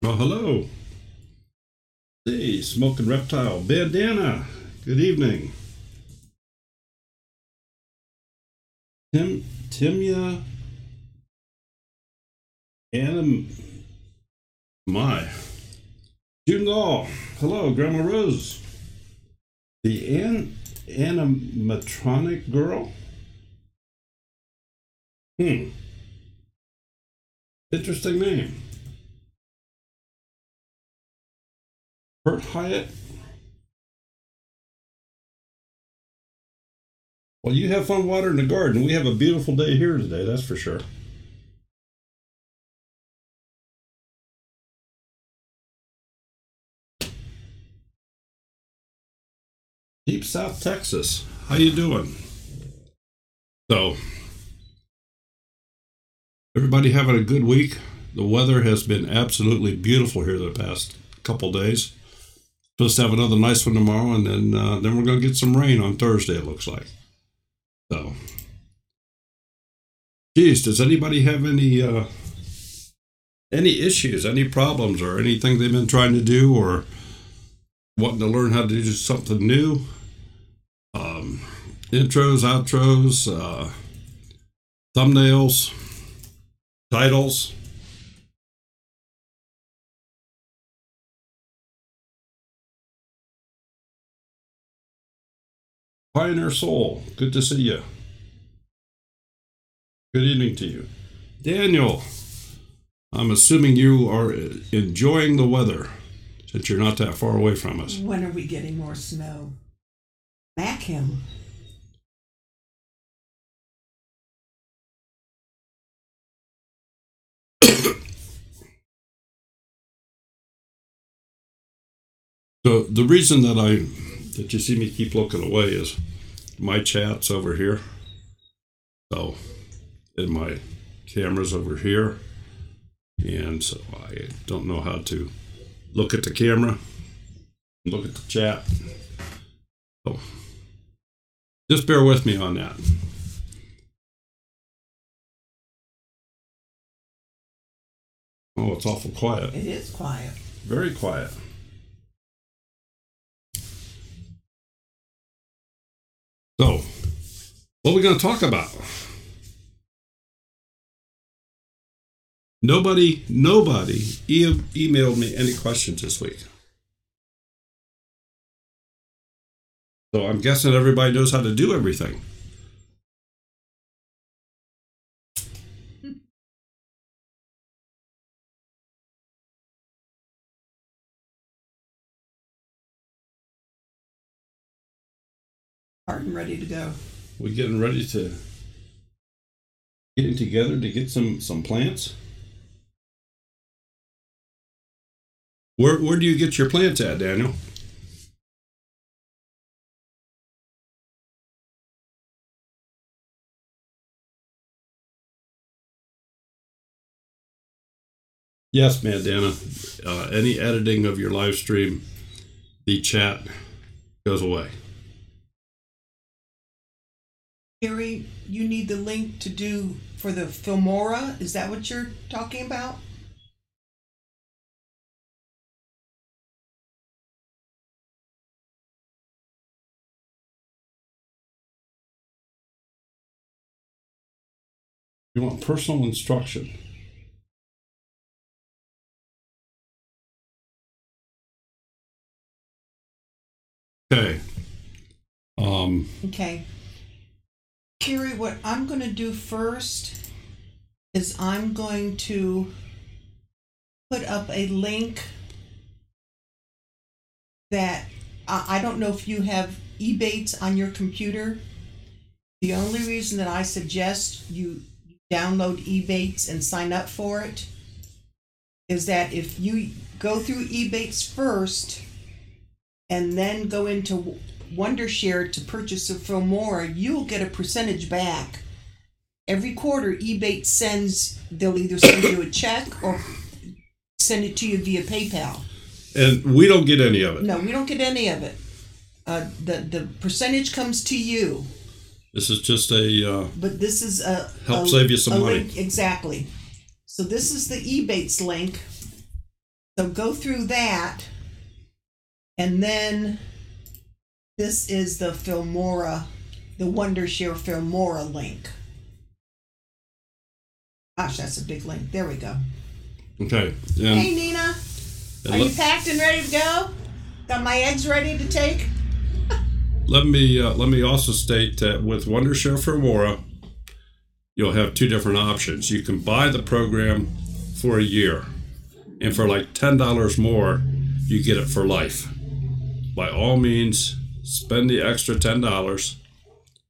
Well, hello. Hey, Smoking Reptile Bandana. Good evening. Timya Anim. My. June Law. Hello, Grandma Rose. The animatronic girl. Interesting name. Bert Hyatt. Well, you have fun watering the garden. We have a beautiful day here today, that's for sure. Deep South Texas. How you doing? So, everybody having a good week? The weather has been absolutely beautiful here the past couple days. Supposed to have another nice one tomorrow, and then we're going to get some rain on Thursday, it looks like. So, geez, does anybody have any issues, any problems, or anything they've been trying to do, or wanting to learn how to do something new? Intros, outros, thumbnails, titles. Pioneer Soul, good to see you. Good evening to you. Daniel, I'm assuming you are enjoying the weather since you're not that far away from us. When are we getting more snow? Mac him. So the reason that you see me keep looking away is my chat's over here. So, and my camera's over here. And so I don't know how to look at the camera, look at the chat. So just bear with me on that. Oh, it's awful quiet. It is quiet. Very quiet. So, what are we going to talk about? Nobody emailed me any questions this week. So I'm guessing everybody knows how to do everything. Hard and ready to go. We getting together to get some plants? Where do you get your plants at, Daniel? Yes, Mandana. Any editing of your live stream, the chat goes away. Gary, you need the link to do for the Filmora. Is that what you're talking about? You want personal instruction. Okay. Okay. Carrie, what I'm going to do first is I'm going to put up a link that I don't know if you have Ebates on your computer. The only reason that I suggest you download Ebates and sign up for it is that if you go through Ebates first and then go into Wondershare to purchase a Filmora, you'll get a percentage back. Every quarter, Ebates they'll either send you a check or send it to you via PayPal. And we don't get any of it. No, we don't get any of it. The percentage comes to you. This is just a... but this is a... help save you some money. Link, exactly. So this is the Ebates link. So go through that, and then this is the Filmora, the Wondershare Filmora link. Gosh, that's a big link. There we go. Okay. Hey, Nina. Are you packed and ready to go? Got my eggs ready to take? Let me also state that with Wondershare Filmora, you'll have two different options. You can buy the program for a year, and for like $10 more, you get it for life. By all means, spend the extra $10.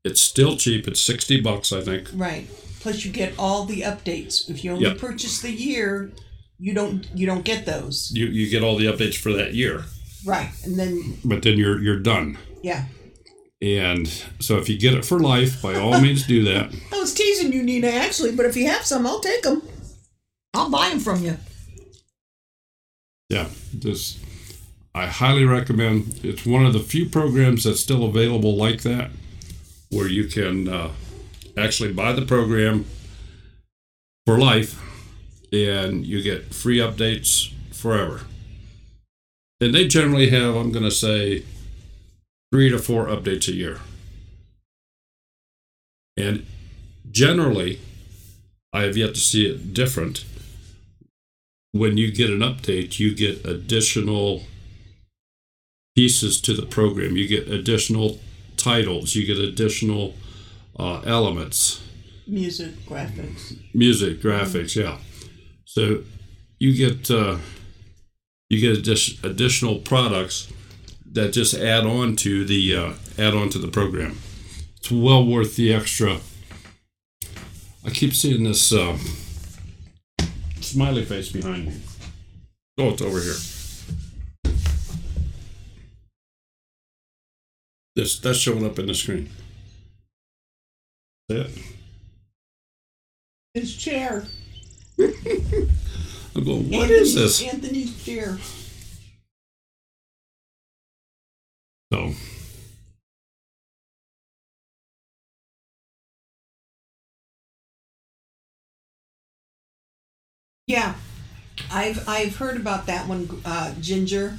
It's still cheap. It's $60, I think. Right. Plus, you get all the updates. If you only purchase the year, you don't get those. You get all the updates for that year. Right, and then. But then you're done. Yeah. And so if you get it for life, by all means do that. I was teasing you, Nina, actually, but if you have some, I'll take them. I'll buy them from you. Yeah, I highly recommend. It's one of the few programs that's still available like that, where you can actually buy the program for life, and you get free updates forever. And they generally have, I'm going to say, 3 to 4 updates a year. And generally, I have yet to see it different. When you get an update, you get additional pieces to the program. You get additional titles. You get additional elements. Music, graphics. Yeah. So you get additional products that just add on to the program. It's well worth the extra. I keep seeing this smiley face behind me. Oh, it's over here. That's showing up in the screen. See it? His chair. I'm going, what is this? Anthony's chair. So. Yeah, I've heard about that one, Ginger.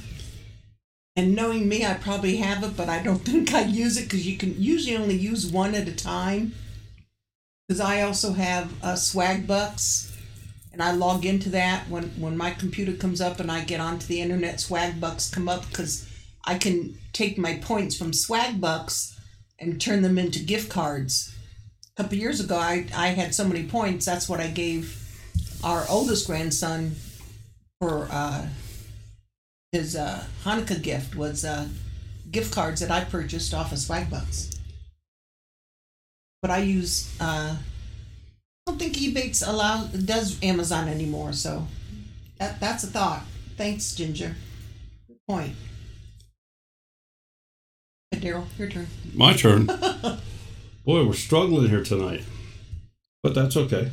And knowing me, I probably have it, but I don't think I use it because you can usually only use one at a time. Because I also have Swag Bucks, and I log into that when my computer comes up and I get onto the internet. Swag Bucks come up because I can take my points from Swag Bucks and turn them into gift cards. A couple years ago, I had so many points. That's what I gave our oldest grandson for his Hanukkah gift, was gift cards that I purchased off of Swag Bucks. But I use, I don't think eBay does Amazon anymore, so that's a thought. Thanks, Ginger. Good point. Hey, Daryl, your turn. My turn. Boy, we're struggling here tonight, but that's okay.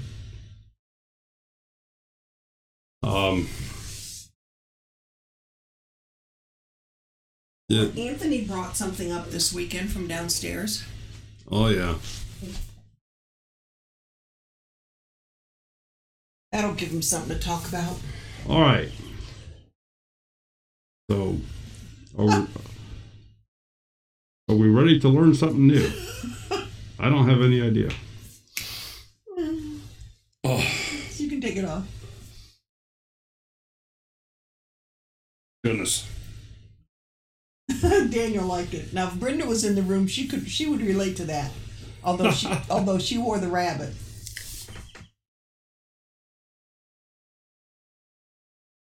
Anthony brought something up this weekend from downstairs. Oh, yeah. That'll give him something to talk about. All right. So, are we ready to learn something new? I don't have any idea. Oh. You can take it off. Goodness. Daniel liked it. Now, if Brenda was in the room, she would relate to that. Although she wore the rabbit.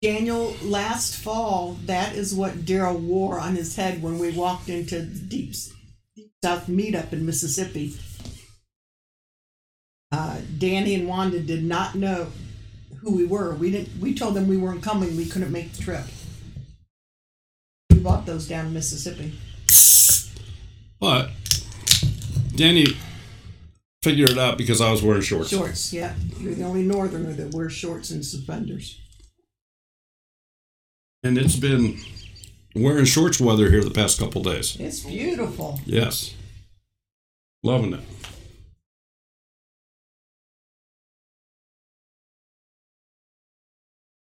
Daniel, last fall, that is what Daryl wore on his head when we walked into Deep South Meetup in Mississippi. Danny and Wanda did not know who we were. We told them we weren't coming. We couldn't make the trip. We bought those down in Mississippi. But Danny figured it out because I was wearing shorts. Shorts, yeah. You're the only northerner that wears shorts and suspenders. And it's been wearing shorts weather here the past couple days. It's beautiful. Yes. Loving it.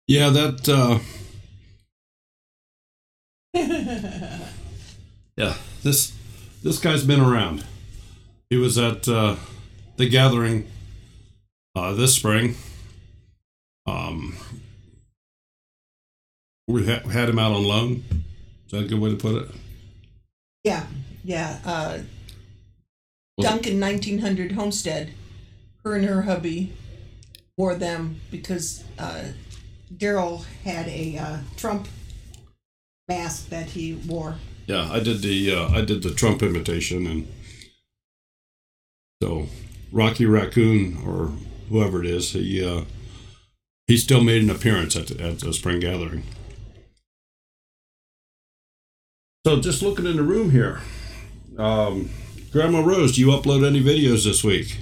Yeah, Yeah, this guy's been around. He was at the gathering this spring. We had him out on loan. Is that a good way to put it? Yeah. Duncan 1900 Homestead. Her and her hubby wore them because Daryl had a Trump mask that he wore. Yeah, I did the Trump imitation, and so Rocky Raccoon or whoever it is, he still made an appearance at the spring gathering. So just looking in the room here, Grandma Rose, do you upload any videos this week?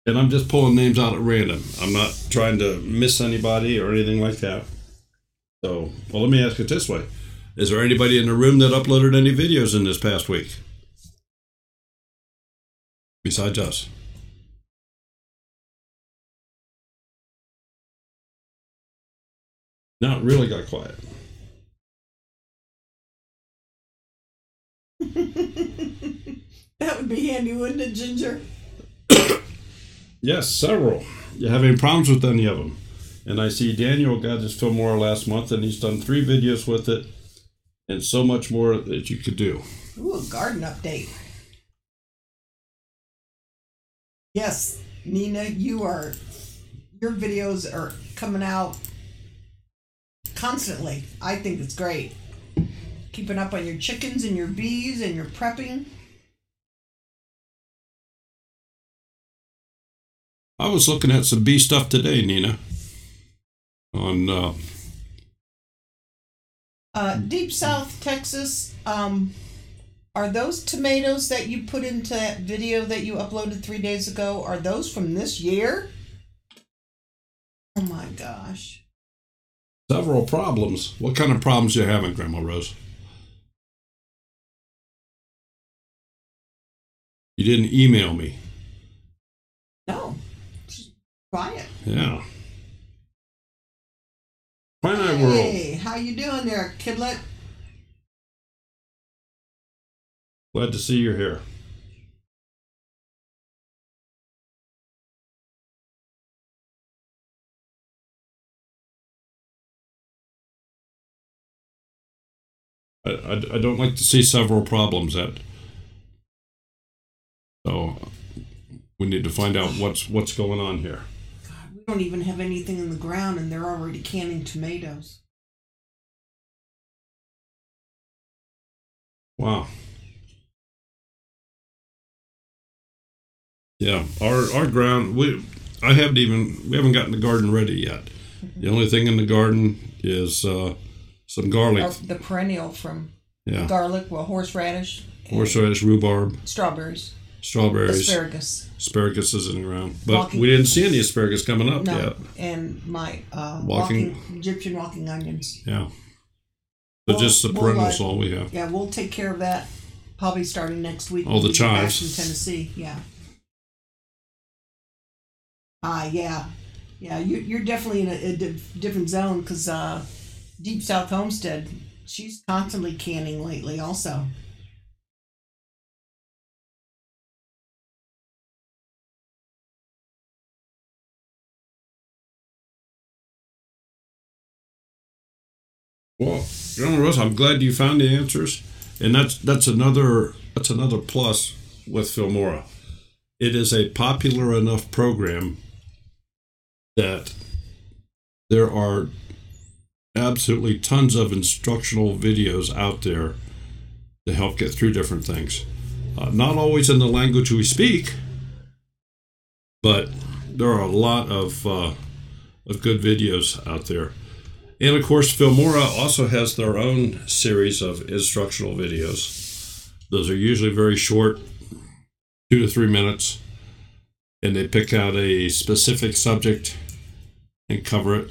And I'm just pulling names out at random. I'm not trying to miss anybody or anything like that. So, well, let me ask it this way. Is there anybody in the room that uploaded any videos in this past week? Besides us. Now it really got quiet. That would be handy, wouldn't it, Ginger? Yes, several. You have any problems with any of them? And I see Daniel got his Filmora last month, and he's done 3 videos with it, and so much more that you could do. Ooh, a garden update. Yes, Nina, your videos are coming out constantly. I think it's great. Keeping up on your chickens and your bees and your prepping. I was looking at some bee stuff today, Nina. On Deep South Texas, are those tomatoes that you put into that video that you uploaded 3 days ago, are those from this year? Oh my gosh. several problems. What kind of problems you having, Grandma Rose? You didn't email me. No. Just quiet. Yeah. Finite World. Hey, how you doing there, kidlet? Glad to see you're here. I don't like to see several problems so we need to find out what's going on here. God, we don't even have anything in the ground and they're already canning tomatoes. Wow. Yeah, our ground, we haven't gotten the garden ready yet. Mm-hmm. The only thing in the garden is some garlic. The perennial from garlic, horseradish, rhubarb, strawberries, asparagus is in the ground, but we didn't see any asparagus coming up yet. And my Egyptian walking onions. Yeah, but just the perennials, all we have. Yeah, we'll take care of that probably starting next week. All the chives in Tennessee. Yeah. Yeah. You're definitely in a different zone because Deep South Homestead, she's constantly canning lately also. Well, Grandma Rose, I'm glad you found the answers, and that's another plus with Filmora. It is a popular enough program that there are absolutely tons of instructional videos out there to help get through different things. Not always in the language we speak, but there are a lot of good videos out there. And of course, Filmora also has their own series of instructional videos. Those are usually very short, 2 to 3 minutes, and they pick out a specific subject and cover it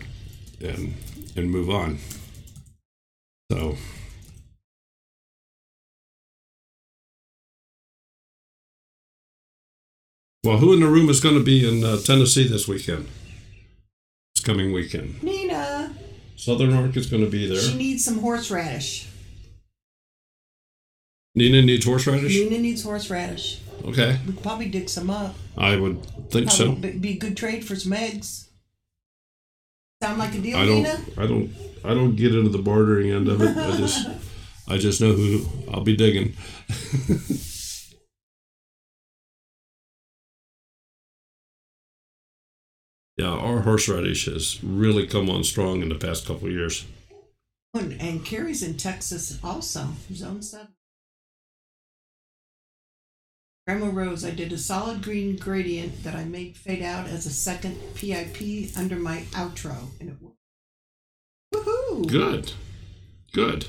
and move on. So well, who in the room is going to be in Tennessee this weekend? This coming weekend? Nina. Southern Market's going to be there. She needs some horseradish. Nina needs horseradish? Nina needs horseradish. Okay. We could probably dig some up. I would think so. Be a good trade for some eggs. Sound like a deal, Nina? I don't get into the bartering end of it. I just know who I'll be digging. Yeah, our horseradish has really come on strong in the past couple of years. And Carrie's in Texas also, Zone 7. Grandma Rose, I did a solid green gradient that I made fade out as a second PIP under my outro, and it worked. Woohoo! Good. Good.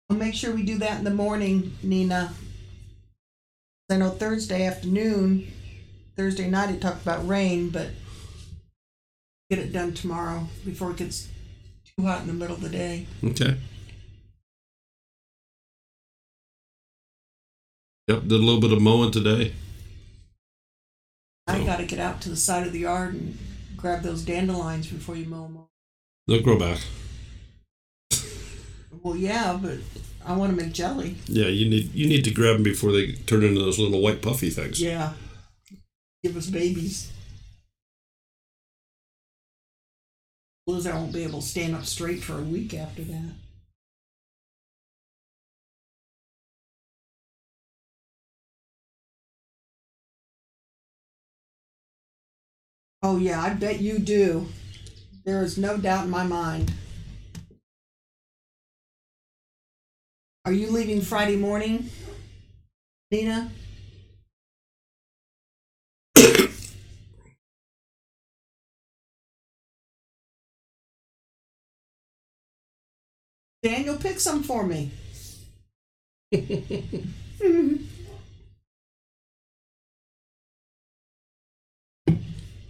I'll make sure we do that in the morning, Nina. I know Thursday night it talked about rain, but get it done tomorrow before it gets too hot in the middle of the day. Okay. Yep, did a little bit of mowing today. I got to get out to the side of the yard and grab those dandelions before you mow them all. They'll grow back. Well, yeah, but I want to make jelly. Yeah, you need to grab them before they turn into those little white puffy things. Yeah. Give us babies. Liz, I won't be able to stand up straight for a week after that. Oh, yeah, I bet you do. There is no doubt in my mind. Are you leaving Friday morning, Nina? Daniel, pick some for me.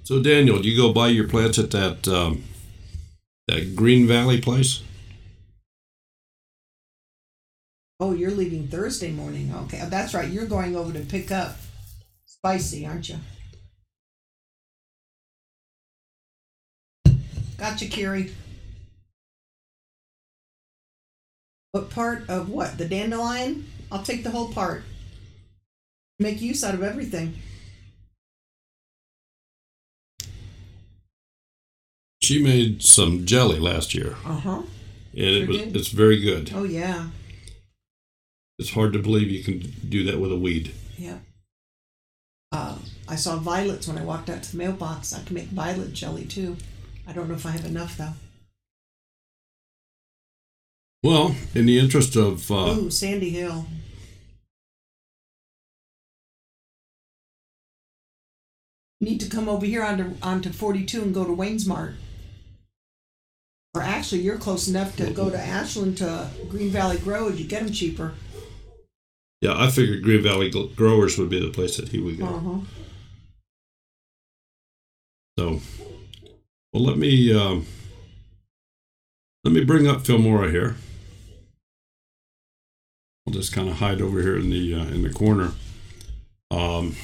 So, Daniel, do you go buy your plants at that Green Valley place? Oh, you're leaving Thursday morning. Okay, oh, that's right. You're going over to pick up Spicy, aren't you? Gotcha, Carrie. What part of what? The dandelion? I'll take the whole part. Make use out of everything. She made some jelly last year. Uh-huh. And it's very good. Oh, yeah. It's hard to believe you can do that with a weed. Yeah. I saw violets when I walked out to the mailbox. I can make violet jelly, too. I don't know if I have enough, though. Well, in the interest of... Ooh, Sandy Hill. You need to come over here onto 42 and go to Wayne's Mart. Or actually, you're close enough to go to Ashland to Green Valley Growers. You get them cheaper. Yeah, I figured Green Valley Growers would be the place that he would go. Uh-huh. So, well, let me bring up Filmora here. I'll just kind of hide over here in the corner. I'm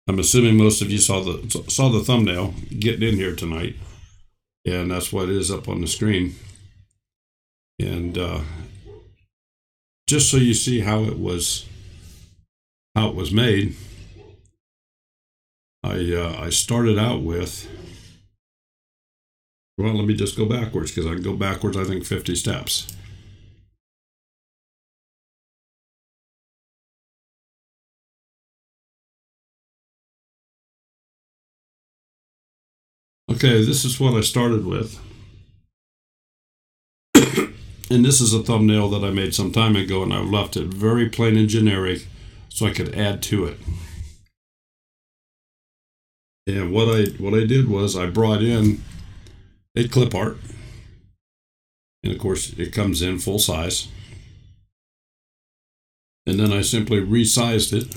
assuming most of you saw the thumbnail getting in here tonight, and that's what it is up on the screen. And just so you see how it was made, I started out with. Well, let me just go backwards because I can go backwards. I think 50 steps. Okay, this is what I started with. And this is a thumbnail that I made some time ago, and I left it very plain and generic so I could add to it. And what I did was I brought in a clip art. And of course, it comes in full size. And then I simply resized it,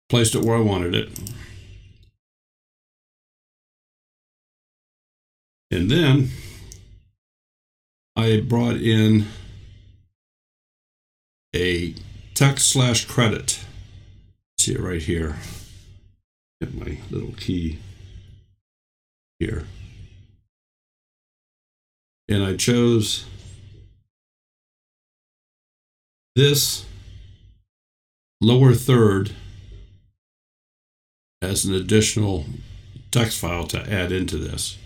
placed it where I wanted it. And then I brought in a text/credit. See it right here. Get my little key here. And I chose this lower third as an additional text file to add into this.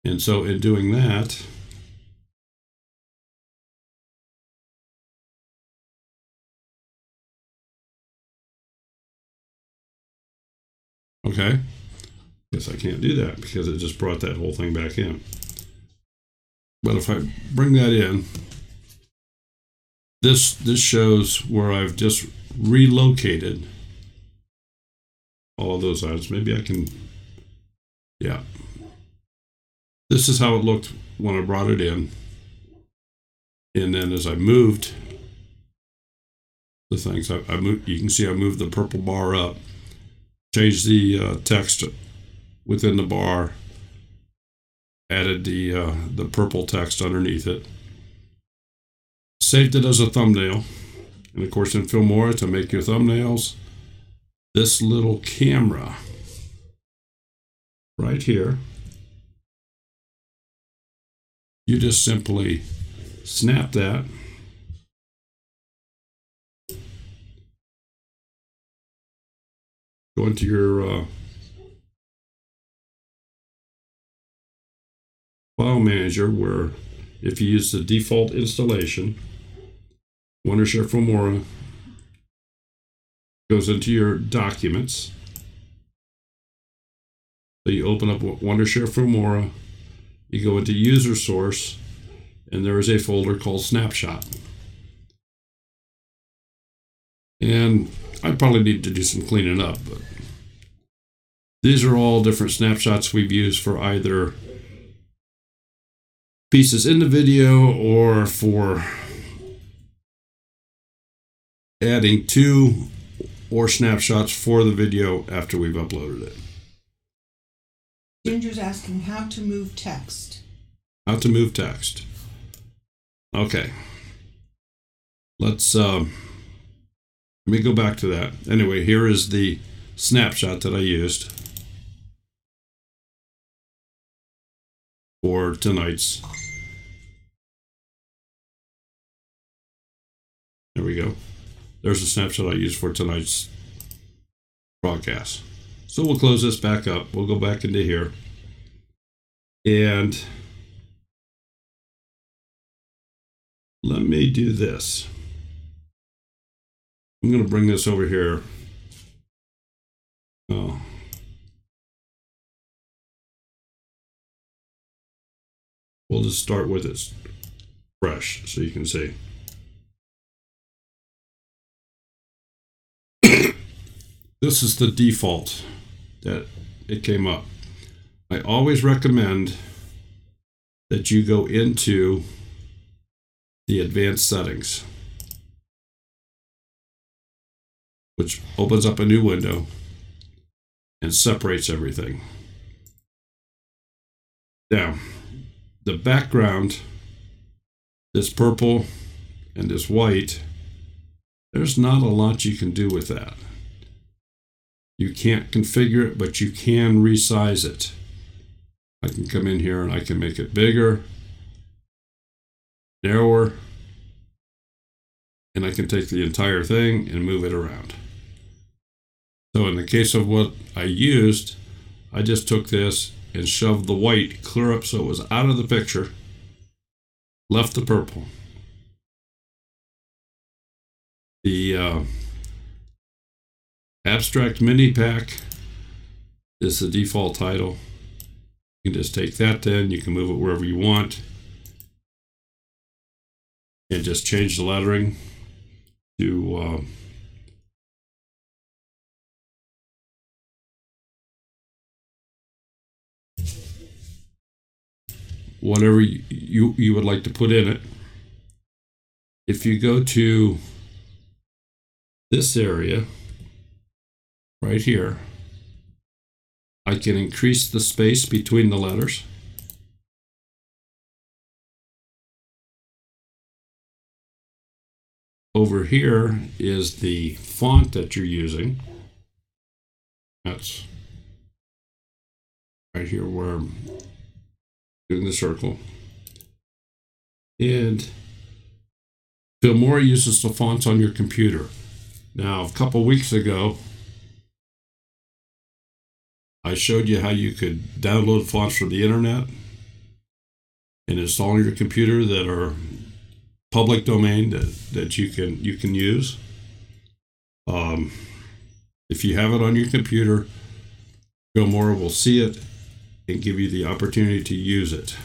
And so in doing that, okay, guess I can't do that because it just brought that whole thing back in. But if I bring that in, this shows where I've just relocated all of those items. Maybe I can, yeah. This is how it looked when I brought it in. And then as I moved the things, I moved, you can see I moved the purple bar up, changed the text within the bar, added the purple text underneath it, saved it as a thumbnail. And of course in Filmora, to make your thumbnails, this little camera right here, you just simply snap that, go into your file manager, where if you use the default installation, Wondershare Filmora goes into your documents. So you open up Wondershare Filmora, you go into user source, and there is a folder called Snapshot. And I probably need to do some cleaning up, but these are all different snapshots we've used for either pieces in the video or for adding to or snapshots for the video after we've uploaded it. Ginger's asking how to move text. How to move text. Okay. Let me go back to that. Anyway, here is the snapshot that I used for tonight's. There we go. There's a snapshot I used for tonight's broadcast. So we'll close this back up. We'll go back into here. And let me do this. I'm going to bring this over here. Oh. We'll just start with it fresh so you can see. This is the default that it came up. I always recommend that you go into the advanced settings, which opens up a new window and separates everything. Now, the background, this purple and this white, there's not a lot you can do with that. You can't configure it, but you can resize it. I can come in here and I can make it bigger, narrower, and I can take the entire thing and move it around. So in the case of what I used, I just took this and shoved the white clear up so it was out of the picture, left the purple. The Abstract Mini Pack is the default title. You can just take that then, you can move it wherever you want, and just change the lettering to whatever you would like to put in it. If you go to this area right here, I can increase the space between the letters. over here is the font that you're using. That's right here where I'm doing the circle. And Filmora uses the fonts on your computer. Now, a couple weeks ago, I showed you how you could download fonts from the internet and install on your computer that are public domain that you can use. If you have it on your computer, Filmora will see it and give you the opportunity to use it.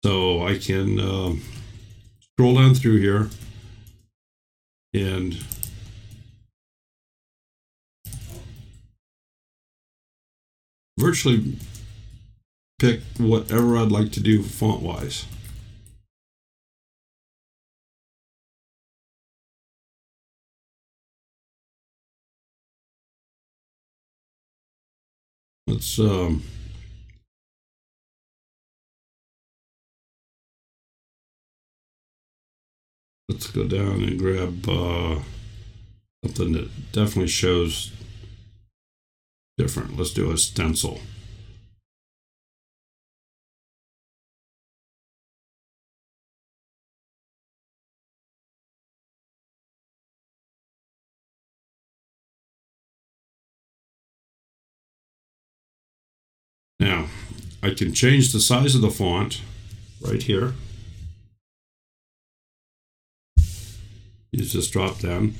So I can scroll down through here and virtually pick whatever I'd like to do font-wise. Let's go down and grab something that definitely shows different. Let's do a stencil. Now, I can change the size of the font right here. Use this drop down.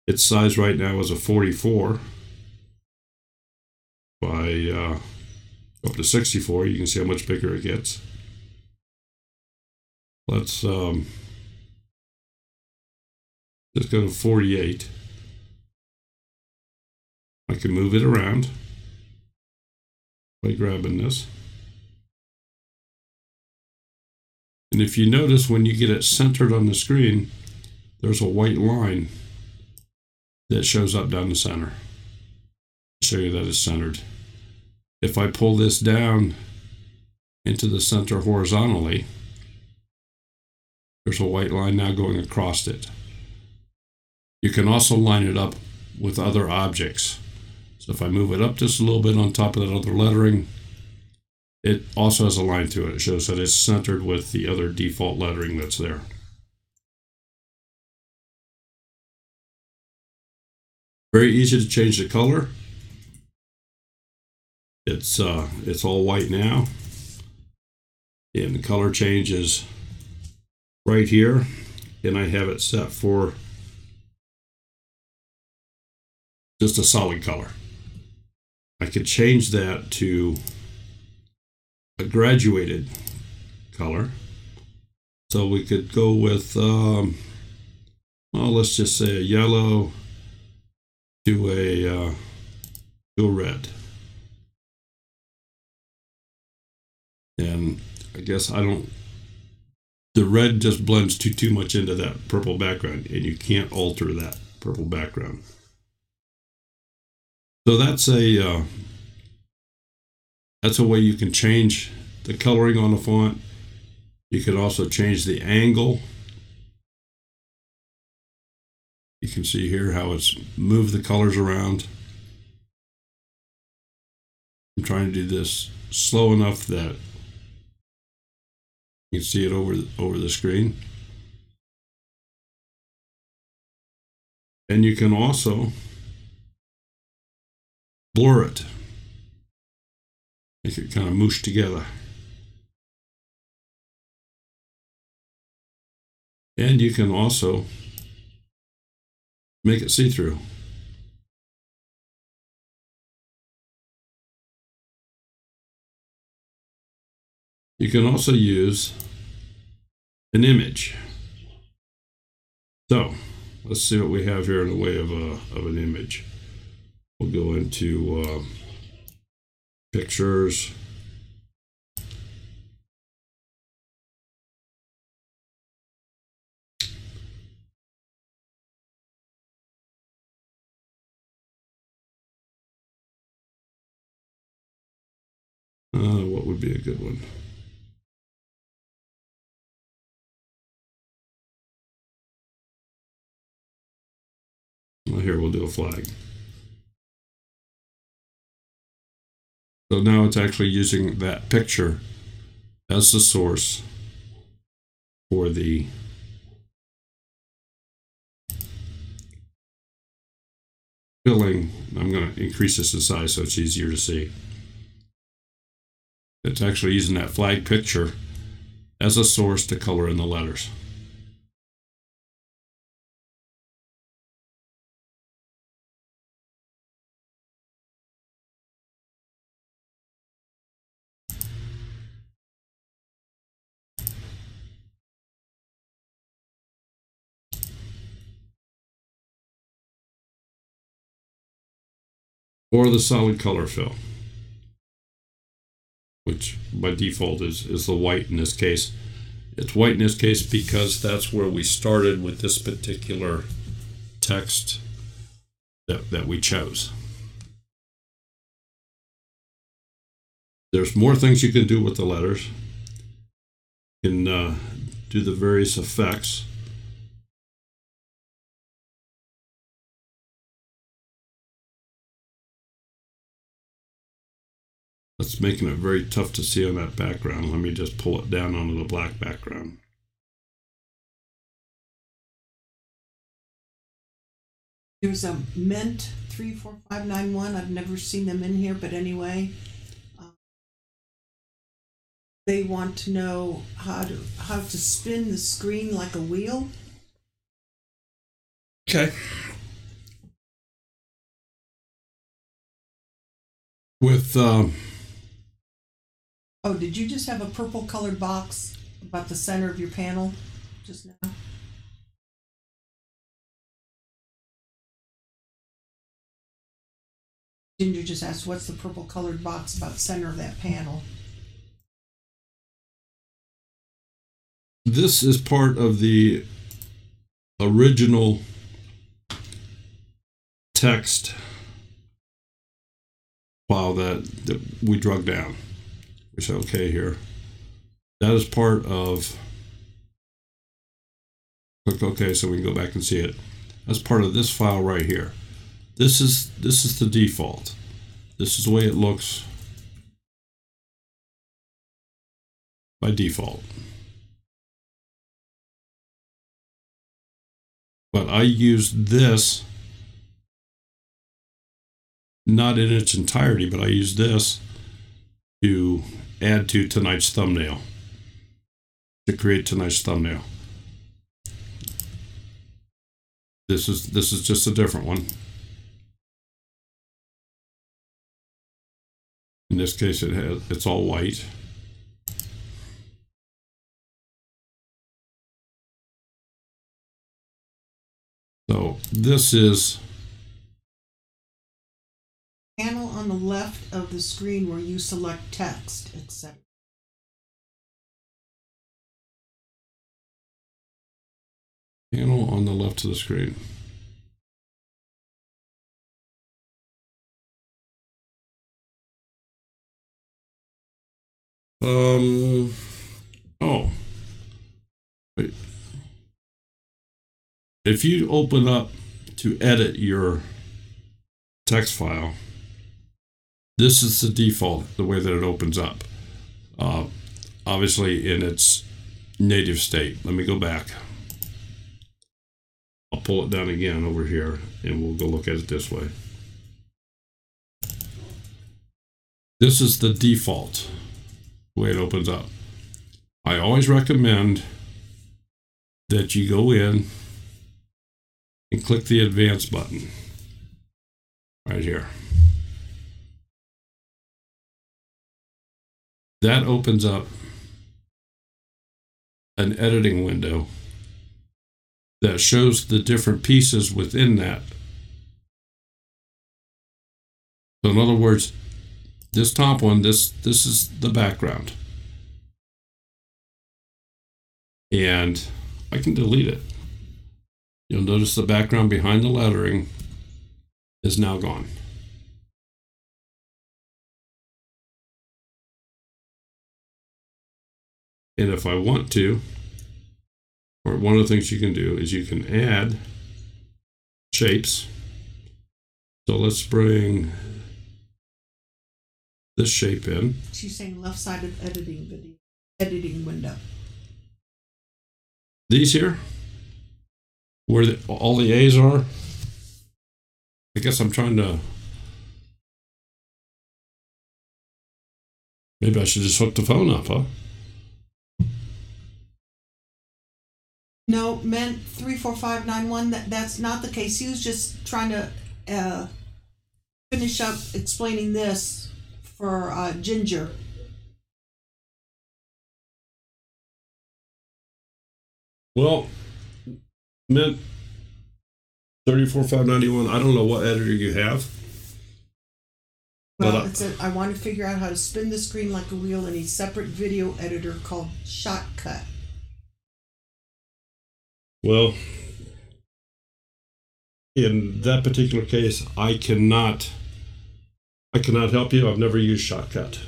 Its size right now is a 44 by up to 64. You can see how much bigger it gets. Let's just go to 48. I can move it around by grabbing this. And if you notice, when you get it centered on the screen, there's a white line that shows up down the center. I'll show you that it's centered. If I pull this down into the center horizontally, there's a white line now going across it. You can also line it up with other objects. So if I move it up just a little bit on top of that other lettering, it also has a line through it. It shows that it's centered with the other default lettering that's there. Very easy to change the color. It's all white now, and the color changes right here, and I have it set for just a solid color. I could change that to a graduated color. So we could go with, well, let's just say a yellow to a red. And I guess the red just blends too much into that purple background, and you can't alter that purple background. So that's a way you can change the coloring on the font. You can also change the angle. You can see here how it's moved the colors around. I'm trying to do this slow enough that you can see it over the screen. And you can also blur it. Make it kind of moosh together. And you can also make it see-through. You can also use an image. So let's see what we have here in the way of an image. We'll go into pictures. What would be a good one? a flag. So now it's actually using that picture as the source for the filling. I'm going to increase this in size so it's easier to see. It's actually using that flag picture as a source to color in the letters. Or the solid color fill, which by default is the white in this case. It's white in this case because that's where we started with this particular text that we chose. There's more things you can do with the letters. You can do the various effects. That's making it very tough to see on that background. Let me just pull it down onto the black background. There's a Mint 34591. I've never seen them in here, but anyway, they want to know how to spin the screen like a wheel. Okay. With oh, did you just have a purple colored box about the center of your panel just now? Ginger just asked, what's the purple colored box about the center of that panel? This is part of the original text file that we drug down. We said okay here. That is part of, click OK so we can go back and see it. That's part of this file right here. This is the default. This is the way it looks by default. But I used this, not in its entirety, but I used this to add to tonight's thumbnail, to create tonight's thumbnail. This is just a different one. In this case, it's all white. So this is panel on the left of the screen where you select text, etc. Panel on the left of the screen. Oh, wait. If you open up to edit your text file, this is the default, the way that it opens up. Obviously in its native state. Let me go back. I'll pull it down again over here and we'll go look at it this way. This is the default, the way it opens up. I always recommend that you go in and click the advanced button right here. That opens up an editing window that shows the different pieces within that. So in other words, this top one, this is the background. And I can delete it. You'll notice the background behind the lettering is now gone. And if I want to, or one of the things you can do is you can add shapes. So let's bring this shape in. She's saying left side of editing window. These here, where all the A's are. I guess I'm trying to. Maybe I should just hook the phone up, huh? No, meant 34591. That's not the case. He was just trying to finish up explaining this for Ginger. Well, Mint 34591. I don't know what editor you have. Well, I want to figure out how to spin the screen like a wheel in a separate video editor called Shotcut. Well, in that particular case, I cannot help you. I've never used Shotcut.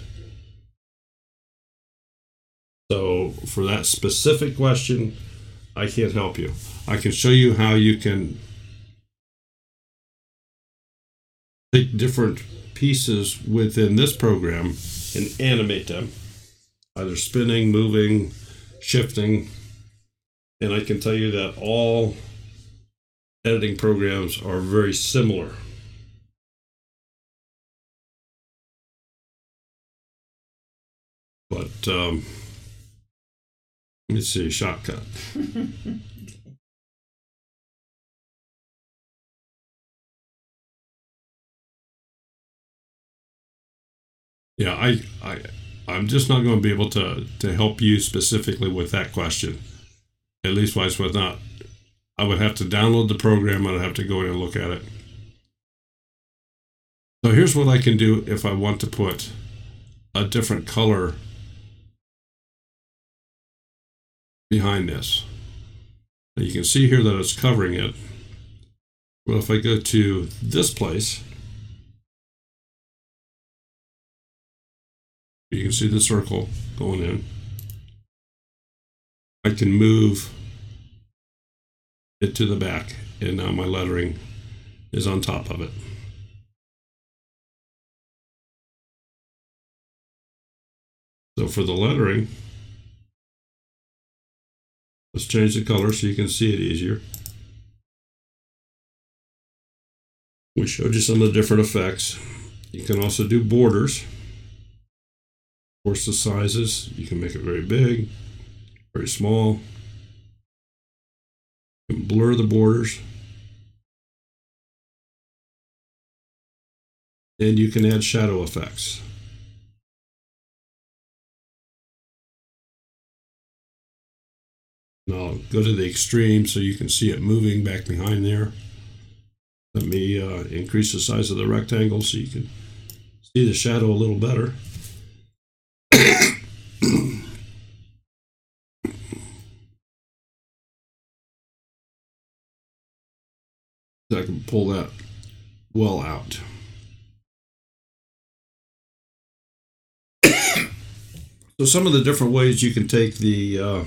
So for that specific question, I can't help you. I can show you how you can take different pieces within this program and animate them, either spinning, moving, shifting. And I can tell you that all editing programs are very similar. But let me see, Shotcut. Yeah, I'm just not going to be able to help you specifically with that question. At least wise with not. I would have to download the program and I'd have to go in and look at it. So here's what I can do if I want to put a different color behind this. Now you can see here that it's covering it. Well, if I go to this place, you can see the circle going in. I can move it to the back, and now my lettering is on top of it. So for the lettering, let's change the color so you can see it easier. We showed you some of the different effects. You can also do borders. Of course, the sizes, you can make it very big, very small. You can blur the borders. And you can add shadow effects. Now I'll go to the extreme so you can see it moving back behind there. Let me increase the size of the rectangle so you can see the shadow a little better. I can pull that well out. So some of the different ways you can take the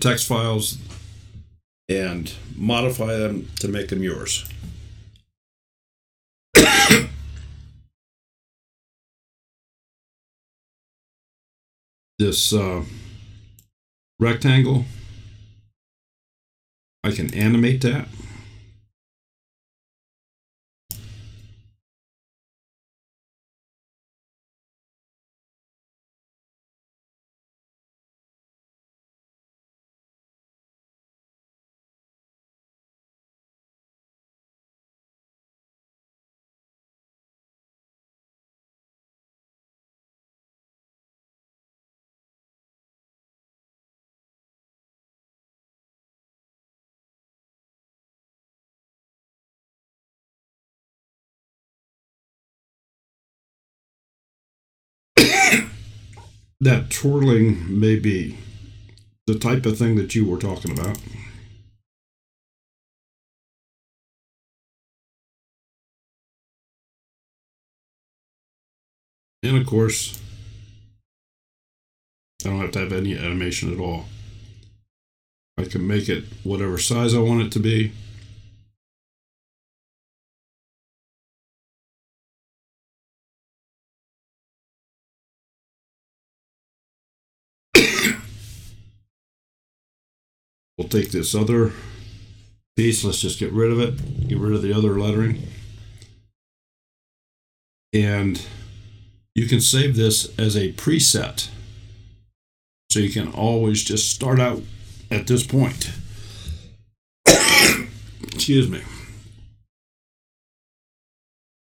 text files and modify them to make them yours. This rectangle, I can animate that. That twirling may be the type of thing that you were talking about. And of course, I don't have to have any animation at all. I can make it whatever size I want it to be. we'll take this other piece. Let's just get rid of it. Get rid of the other lettering. And you can save this as a preset. So you can always just start out at this point. Excuse me.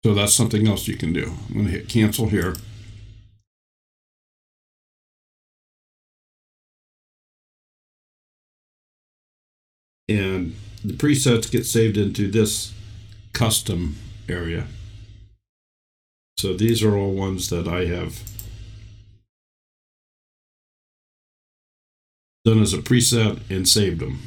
So that's something else you can do. I'm going to hit cancel here. And the presets get saved into this custom area. So these are all ones that I have done as a preset and saved them.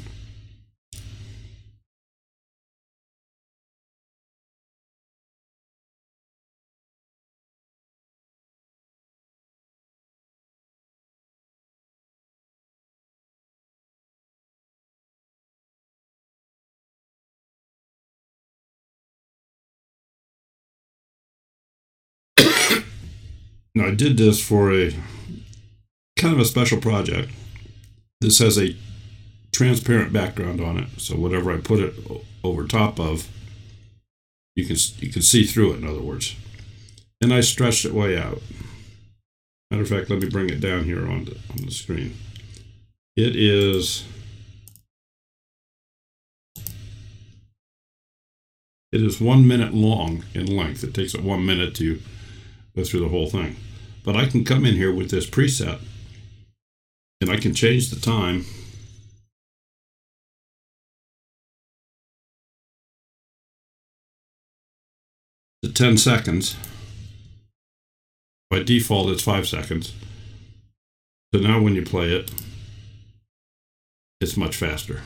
Now I did this for a kind of a special project. This has a transparent background on it, so whatever I put it over top of, you can see through it, in other words. And I stretched it way out. Matter of fact, let me bring it down here on the screen. It is 1 minute long in length. It takes it 1 minute to go through the whole thing. But I can come in here with this preset and I can change the time to 10 seconds. By default, it's 5 seconds. So now when you play it, it's much faster.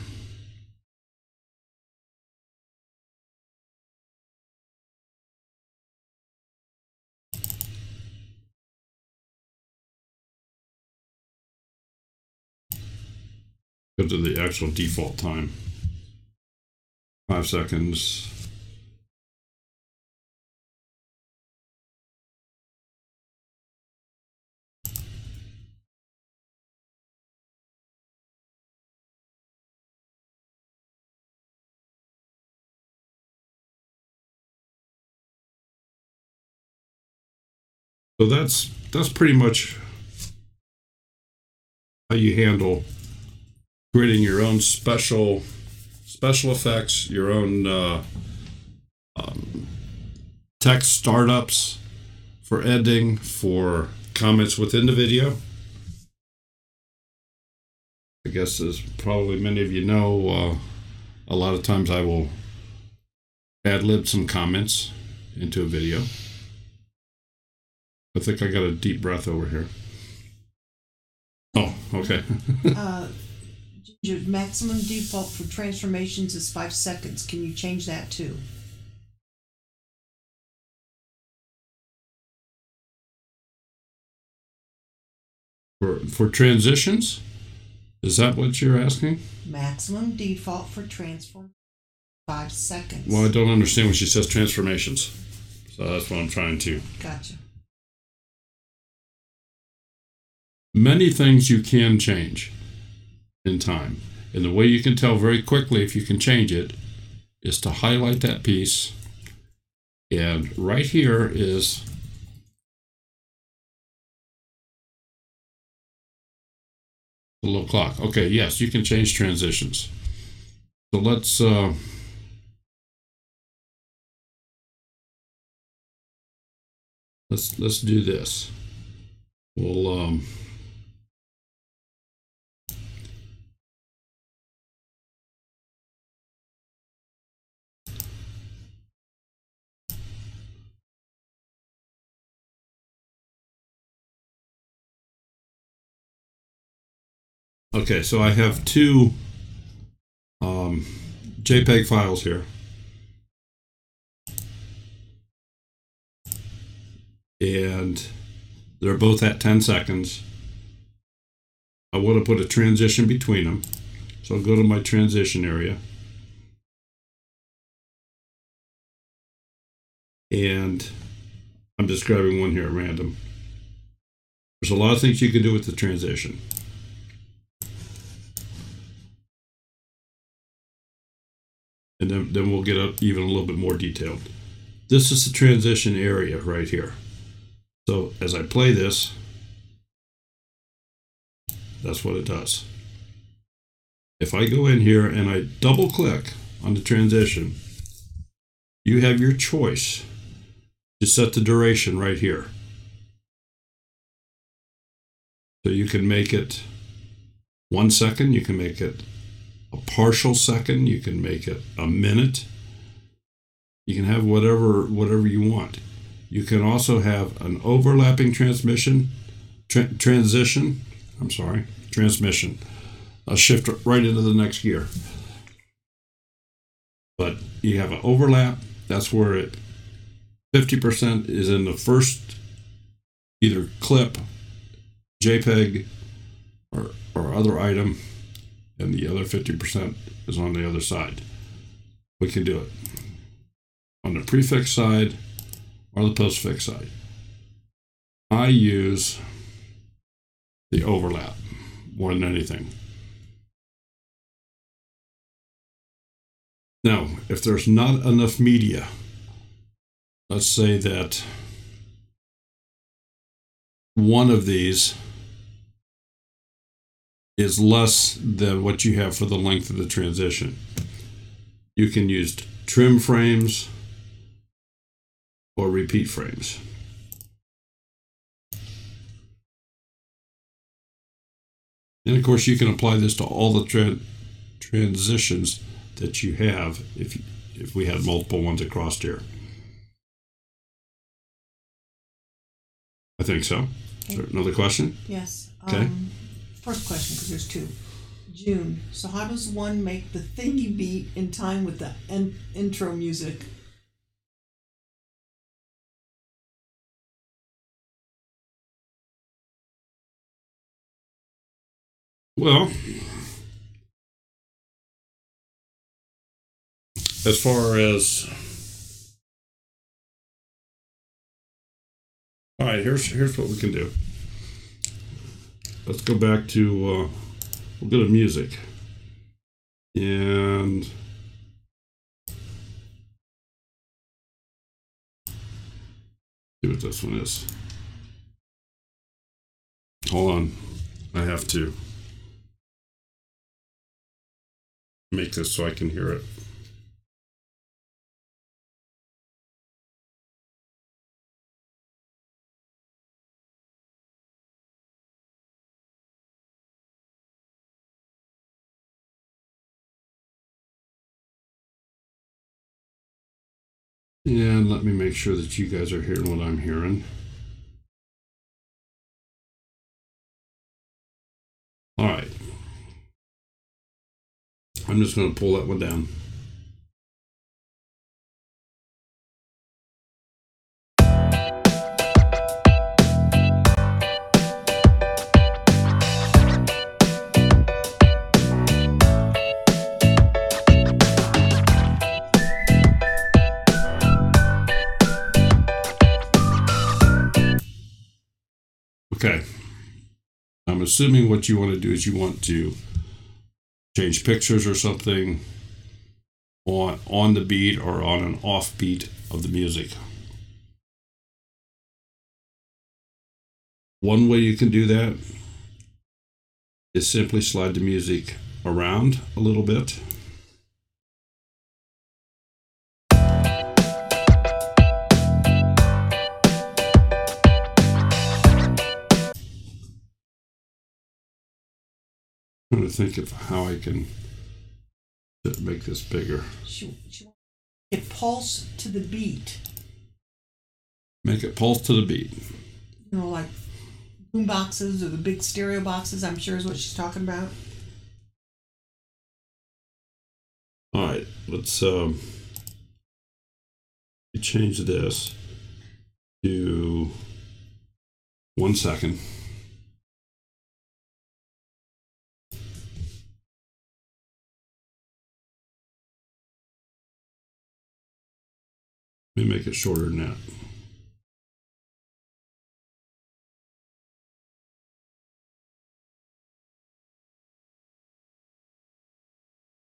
Go to the actual default time. 5 seconds. So that's pretty much how you handle creating your own special effects, your own text startups for editing, for comments within the video. I guess as probably many of you know, a lot of times I will ad-lib some comments into a video. I think I got a deep breath over here. Oh, okay. Your maximum default for transformations is 5 seconds. Can you change that too? For transitions? Is that what you're asking? Maximum default for transform 5 seconds. Well, I don't understand when she says transformations. So that's what I'm trying to. Gotcha. Many things you can change in time. And the way you can tell very quickly if you can change it is to highlight that piece. And right here is the little clock. Okay, yes, you can change transitions. So let's do this. We'll okay, so I have two JPEG files here. And they're both at 10 seconds. I want to put a transition between them. So I'll go to my transition area. And I'm just grabbing one here at random. There's a lot of things you can do with the transition. and then we'll get up even a little bit more detailed. This is the transition area right here. So as I play this, that's what it does. If I go in here and I double click on the transition, you have your choice to set the duration right here. So you can make it 1 second, you can make it a partial second, you can make it a minute. You can have whatever you want. You can also have an overlapping transmission. I'll shift right into the next gear. But you have an overlap. That's where it 50% is in the first either clip, JPEG, or other item, and the other 50% is on the other side. We can do it on the prefix side or the postfix side. I use the overlap more than anything. Now, if there's not enough media, let's say that one of these is less than what you have for the length of the transition, you can use trim frames or repeat frames. And of course, you can apply this to all the transitions that you have if we had multiple ones across here. I think so. Is there another question? Yes. Okay. First question, because there's two. June. So how does one make the thingy beat in time with the intro music? Well, as far as, all right, here's what we can do. Let's go back to we'll go to music and see what this one is. Hold on, I have to make this so I can hear it. And let me make sure that you guys are hearing what I'm hearing. All right. I'm just going to pull that one down. Okay. I'm assuming what you want to do is you want to change pictures or something on the beat or on an off beat of the music. One way you can do that is simply slide the music around a little bit. I'm trying to think of how I can make this bigger. It pulse to the beat. Make it pulse to the beat. You know, like boom boxes or the big stereo boxes, I'm sure is what she's talking about. All right, let's change this to 1 second. Let me make it shorter than that.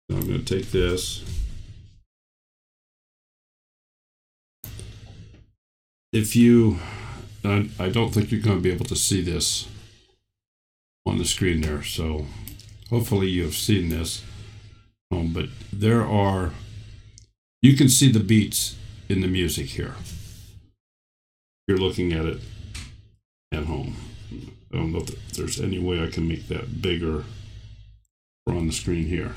So I'm going to take this if you, I don't think you're going to be able to see this on the screen there, so hopefully you have seen this. But you can see the beats in the music here. You're looking at it at home. I don't know if there's any way I can make that bigger or on the screen here.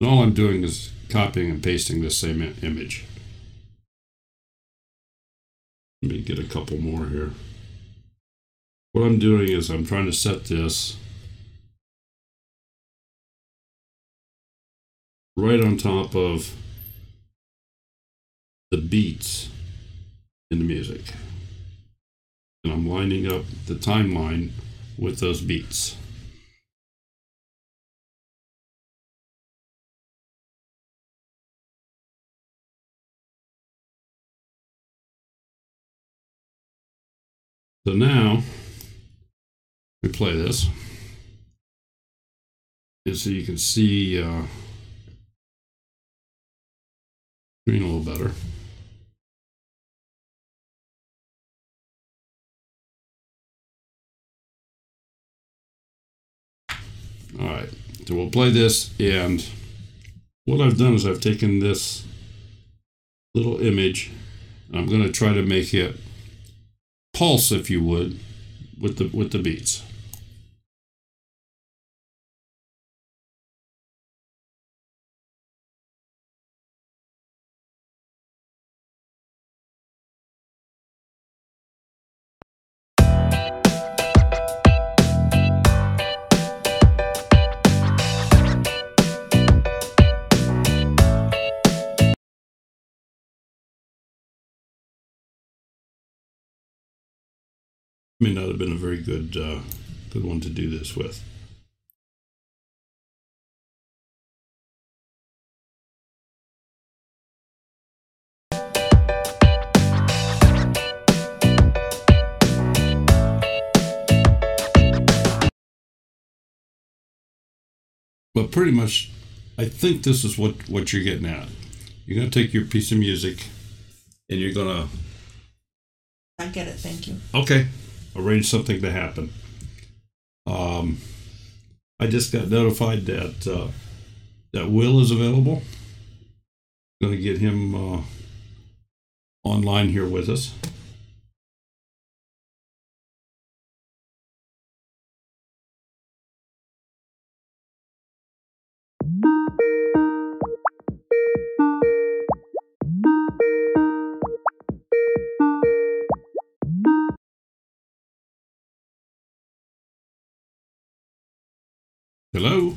And all I'm doing is copying and pasting the same image. Let me get a couple more here. What I'm doing is I'm trying to set this right on top of the beats in the music. And I'm lining up the timeline with those beats. So now we play this, and so you can see screen a little better. All right, so we'll play this, and what I've done is I've taken this little image, and I'm going to try to make it pulse, if you would, with the beats. May not have been a very good one to do this with. But pretty much, I think this is what you're getting at. You're going to take your piece of music, and you're going to... I get it, thank you. Okay. Arrange something to happen. I just got notified that that Will is available. I'm going to get him online here with us. Hello?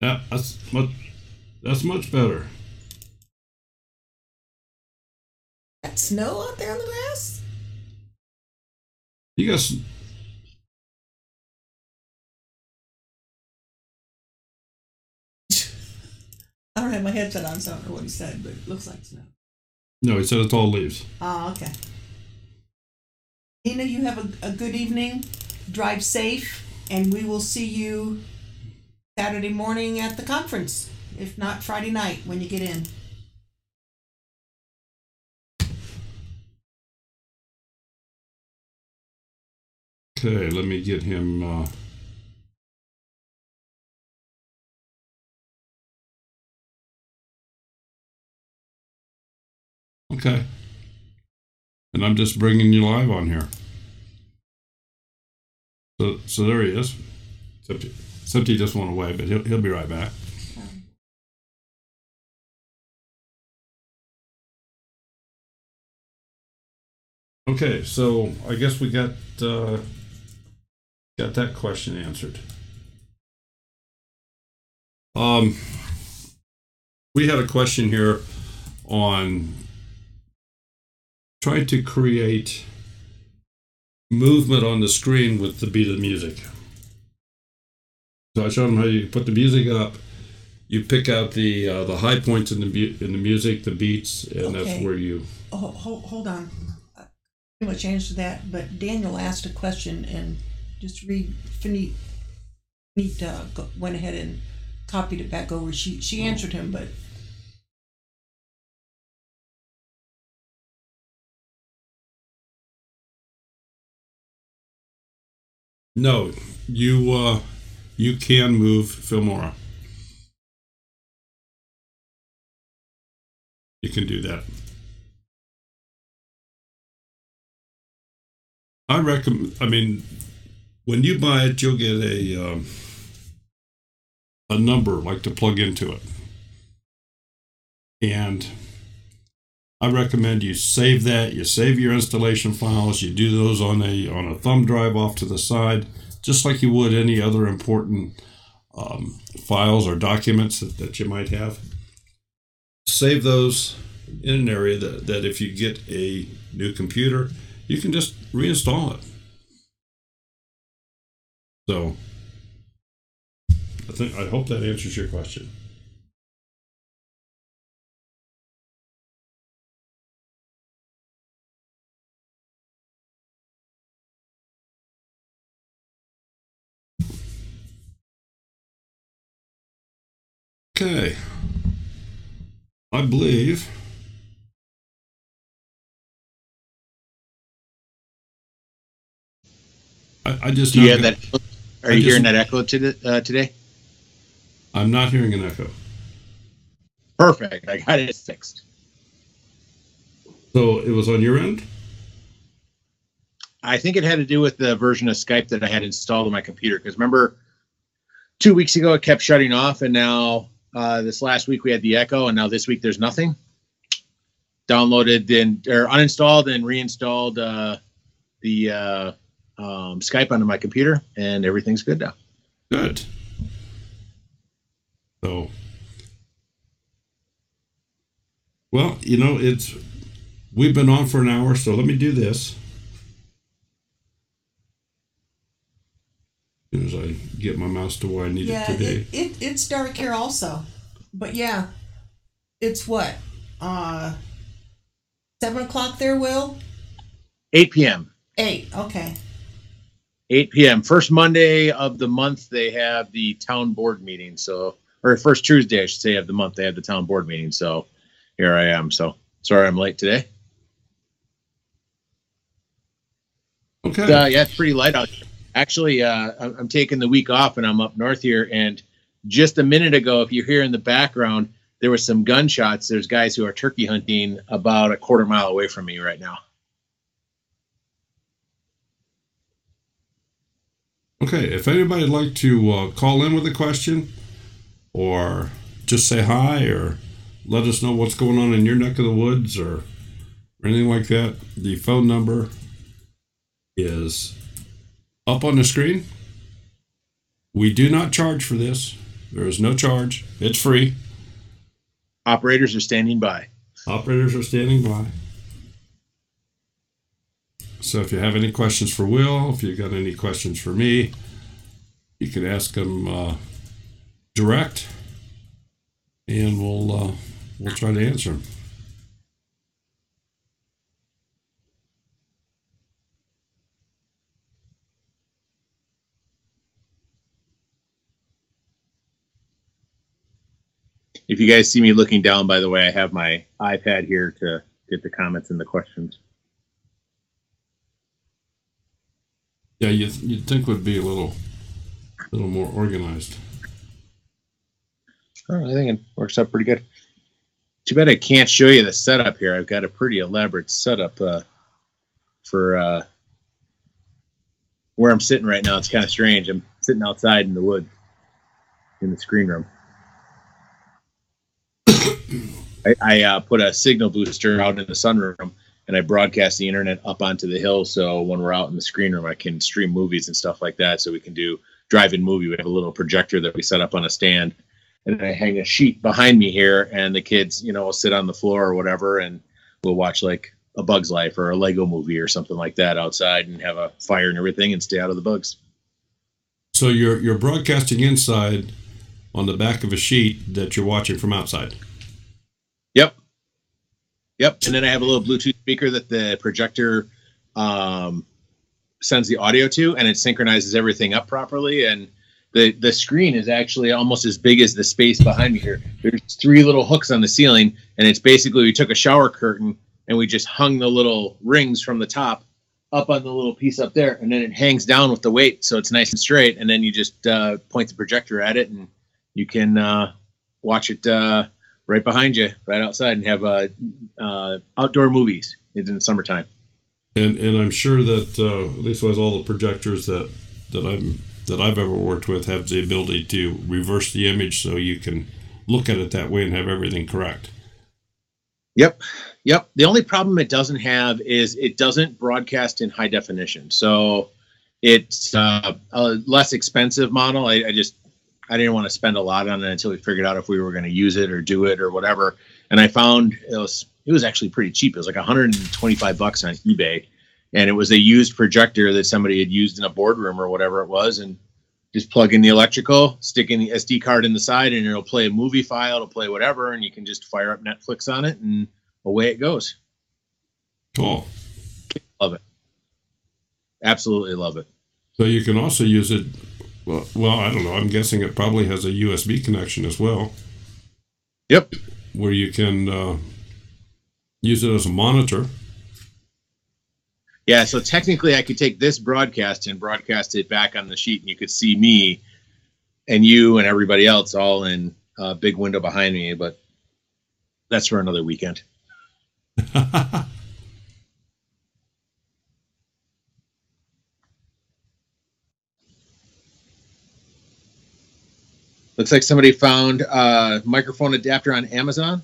Yeah, that's much better. Got snow out there on the grass? You guys... I don't have my headset on, so I don't know what he said, but it looks like snow. No, he said it's all leaves. Oh, okay. Ina, you have a good evening. Drive safe, and we will see you Saturday morning at the conference, if not Friday night when you get in. Okay, let me get him... Okay. And I'm just bringing you live on here. So there he is. Except he just went away, but he'll be right back. Okay, so I guess we got got that question answered. We had a question here on trying to create movement on the screen with the beat of the music. So I showed them how you put the music up. You pick out the high points in the music, the beats, and Okay. that's where you. Oh, hold on. Pretty much answered that, but Daniel asked a question, and just read. Finite went ahead and copied it back over. She answered him, but. No, you can move Filmora. You can do that. I recommend. I mean, when you buy it, you'll get a number like to plug into it, and I recommend you save that. You save your installation files. You do those on a thumb drive off to the side, just like you would any other important files or documents that you might have. Save those in an area that if you get a new computer, you can just reinstall it. So I hope that answers your question. Okay. I believe I just. Do you have that? Are you hearing that echo today? I'm not hearing an echo. Perfect. I got it fixed. So it was on your end? I think it had to do with the version of Skype that I had installed on my computer. Because remember, 2 weeks ago it kept shutting off, and now this last week we had the echo, and now this week there's nothing. Downloaded or uninstalled and reinstalled the Skype onto my computer, and everything's good now. Good. So, well, we've been on for an hour, so let me do this. As soon as I get my mouse to where I need it today. It's dark here also, but yeah, it's what 7 o'clock there, Will? 8 p.m. 8. Okay. 8 p.m. First Monday of the month, they have the town board meeting. So, or first Tuesday, I should say, of the month, they have the town board meeting. So here I am. So sorry I'm late today. Okay. Yeah, it's pretty light out here. Actually, I'm taking the week off, and I'm up north here. And just a minute ago, if you're here in the background, there was some gunshots. There's guys who are turkey hunting about a quarter mile away from me right now. Okay, if anybody'd like to call in with a question or just say hi or let us know what's going on in your neck of the woods or anything like that, the phone number is up on the screen. We do not charge for this. There is no charge. It's free. Operators are standing by. Operators are standing by. So if you have any questions for Will, if you've got any questions for me, you can ask them direct, and we'll try to answer them. If you guys see me looking down, by the way, I have my iPad here to get the comments and the questions. Yeah, you'd think would be a little more organized. Oh, I think it works out pretty good. Too bad I can't show you the setup here. I've got a pretty elaborate setup for where I'm sitting right now. It's kind of strange. I'm sitting outside in the woods in the screen room. I put a signal booster out in the sunroom, and I broadcast the internet up onto the hill. So when we're out in the screen room, I can stream movies and stuff like that. So we can do drive-in movie. We have a little projector that we set up on a stand, and I hang a sheet behind me here, and the kids, will sit on the floor or whatever, and we'll watch like A Bug's Life or a Lego movie or something like that outside, and have a fire and everything, and stay out of the bugs. So you're broadcasting inside on the back of a sheet that you're watching from outside. Yep. And then I have a little Bluetooth speaker that the projector sends the audio to, and it synchronizes everything up properly. And the screen is actually almost as big as the space behind me here. There's 3 little hooks on the ceiling, and it's basically, we took a shower curtain and we just hung the little rings from the top up on the little piece up there, and then it hangs down with the weight, so it's nice and straight. And then you just point the projector at it, and you can watch it right behind you, right outside, and have outdoor movies in the summertime. And I'm sure that at least with all the projectors that I've ever worked with have the ability to reverse the image, so you can look at it that way and have everything correct. Yep. The only problem it doesn't have is it doesn't broadcast in high definition. So it's a less expensive model. I didn't want to spend a lot on it until we figured out if we were going to use it or do it or whatever. And I found it was actually pretty cheap. It was like $125 on eBay. And it was a used projector that somebody had used in a boardroom or whatever it was. And just plug in the electrical, stick in the SD card in the side, and it'll play a movie file, it'll play whatever, and you can just fire up Netflix on it, and away it goes. Cool. Love it. Absolutely love it. So you can also use it, well, I don't know, I'm guessing it probably has a USB connection as well. Yep. Where you can use it as a monitor. Yeah, so technically I could take this broadcast and broadcast it back on the sheet, and you could see me and you and everybody else all in a big window behind me, but that's for another weekend. Looks like somebody found a microphone adapter on Amazon.